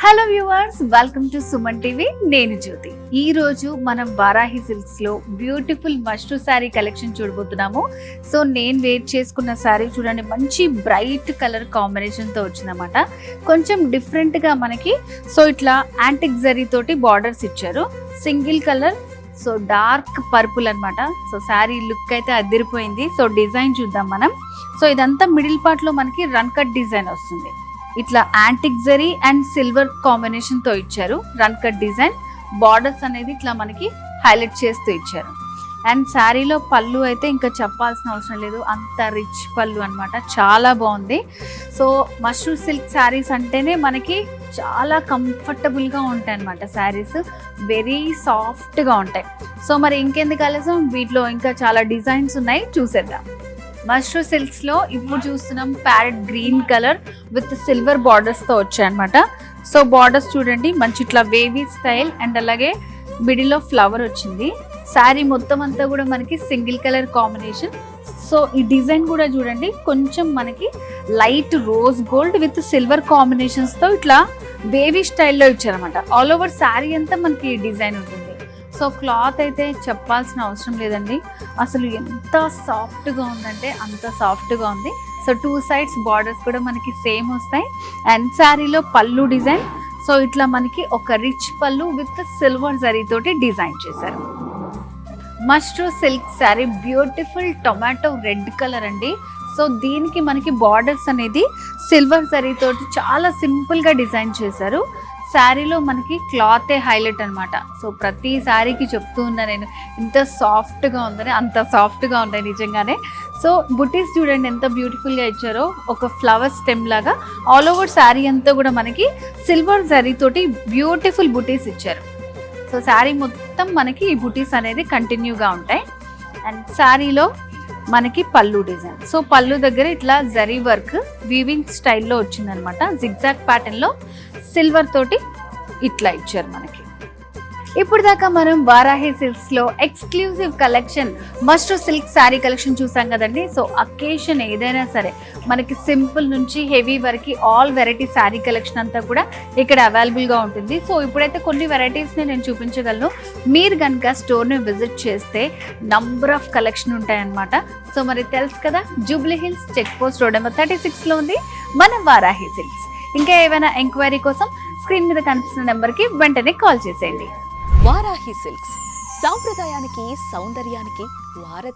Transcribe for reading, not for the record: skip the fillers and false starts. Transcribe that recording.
Hello viewers, welcome to Suman TV. నేను జ్యోతి. ఈ రోజు మనం వారాహి సిల్క్స్ లో బ్యూటిఫుల్ మష్రూ శారీ కలెక్షన్ చూడబోతున్నాము. సో నేను వేర్ చేసుకున్న శారీ చూడండి, మంచి బ్రైట్ కలర్ కాంబినేషన్ తో వచ్చిందన్నమాట. కొంచెం డిఫరెంట్ గా మనకి సో ఇట్లా యాంటిక్ జరీ తోటి బార్డర్స్ ఇచ్చారు. Single colour, so dark purple అన్నమాట. సో శారీ లుక్ అయితే అదిరిపోయింది. సో డిజైన్ చూద్దాం మనం. సో ఇదంతా మిడిల్ పార్ట్ లో మనకి రన్ కట్ డిజైన్ వస్తుంది. ఇట్లా antique zari and silver combination తో ఇచ్చారు. రన్ కట్ డిజైన్ బార్డర్స్ అనేది ఇట్లా మనకి హైలైట్ చేస్తూ ఇచ్చారు. అండ్ శారీలో పళ్ళు అయితే ఇంకా చెప్పాల్సిన అవసరం లేదు, అంత రిచ్ పళ్ళు అన్నమాట. చాలా బాగుంది. సో మష్రూ సిల్క్ శారీస్ అంటేనే మనకి చాలా కంఫర్టబుల్గా ఉంటాయి అన్నమాట. శారీస్ వెరీ సాఫ్ట్గా ఉంటాయి. సో మరి ఇంకెందుకు ఆలస్యం, వీటిలో ఇంకా చాలా డిజైన్స్ ఉన్నాయి, చూసేద్దాం. మష్రూ సిల్క్స్ లో ఇప్పుడు చూస్తున్నాం parrot green colour with silver borders తో వచ్చాయన్నమాట. సో బార్డర్స్ చూడండి, మంచి ఇట్లా వేవీ స్టైల్ అండ్ అలాగే మిడిల్ లో ఫ్లవర్ వచ్చింది. శారీ మొత్తం అంతా కూడా మనకి సింగిల్ కలర్ కాంబినేషన్. సో ఈ డిజైన్ కూడా చూడండి, కొంచెం మనకి light rose gold with silver combinations తో ఇట్లా వేవీ స్టైల్లో ఇచ్చారన్నమాట. ఆల్ ఓవర్ శారీ అంతా మనకి డిజైన్ ఉంటుంది. సో క్లాత్ అయితే చెప్పాల్సిన అవసరం లేదండి, అసలు ఎంత సాఫ్ట్గా ఉందంటే అంత సాఫ్ట్గా ఉంది. సో టూ సైడ్స్ బార్డర్స్ కూడా మనకి సేమ్ వస్తాయి. అండ్ శారీలో పళ్ళు డిజైన్, సో ఇట్లా మనకి ఒక రిచ్ పళ్ళు విత్ సిల్వర్ జరీ తోటి డిజైన్ చేశారు. Mashru silk sari beautiful tomato red colour అండి. సో దీనికి మనకి బార్డర్స్ అనేది సిల్వర్ జరీ తోటి చాలా సింపుల్గా డిజైన్ చేశారు. శారీలో మనకి క్లాతే హైలైట్ అనమాట. సో ప్రతి శారీకి చెప్తూ ఉన్నా నేను, ఇంత సాఫ్ట్గా ఉందని, అంత సాఫ్ట్గా ఉన్నాయి నిజంగానే. సో బుటీస్ చూడండి ఎంత బ్యూటిఫుల్గా ఇచ్చారో, ఒక ఫ్లవర్ స్టెమ్ లాగా ఆల్ ఓవర్ శారీ అంతా కూడా మనకి సిల్వర్ జరీ తోటి బ్యూటిఫుల్ బుటీస్ ఇచ్చారు. సో శారీ మొత్తం మనకి ఈ బుటీస్ అనేది కంటిన్యూగా ఉంటాయి. అండ్ శారీలో మనకి పళ్ళు డిజైన్, సో పళ్ళు దగ్గర ఇట్లా జరీ వర్క్ వీవింగ్ స్టైల్లో వచ్చిందనమాట. జిగ్జాగ్ ప్యాటర్న్ లో సిల్వర్ తోటి ఇట్లా ఇచ్చారు మనకి. ఇప్పుడు దాకా మనం వారాహి సిల్క్స్ లో exclusive collection mashru silk sari collection చూసాం కదండి. సో అకేషన్ ఏదైనా సరే మనకి సింపుల్ నుంచి హెవీ వరకు ఆల్ వెరైటీ శారీ కలెక్షన్ అంతా కూడా ఇక్కడ అవైలబుల్గా ఉంటుంది. సో ఇప్పుడైతే కొన్ని వెరైటీస్ని నేను చూపించగలను. మీరు కనుక స్టోర్ని విజిట్ చేస్తే నంబర్ ఆఫ్ కలెక్షన్ ఉంటాయన్నమాట. సో మరి తెలుసు కదా, Jubilee Hills check post road number 36లో ఉంది మన వారాహి సిల్క్స్. ఇంకా ఏమైనా ఎంక్వైరీ కోసం స్క్రీన్ మీద కనిపిస్తున్న నెంబర్కి వెంటనే కాల్ చేసేయండి. వారాహి సిల్క్స్, సాంప్రదాయానికి సౌందర్యానికి వారధి.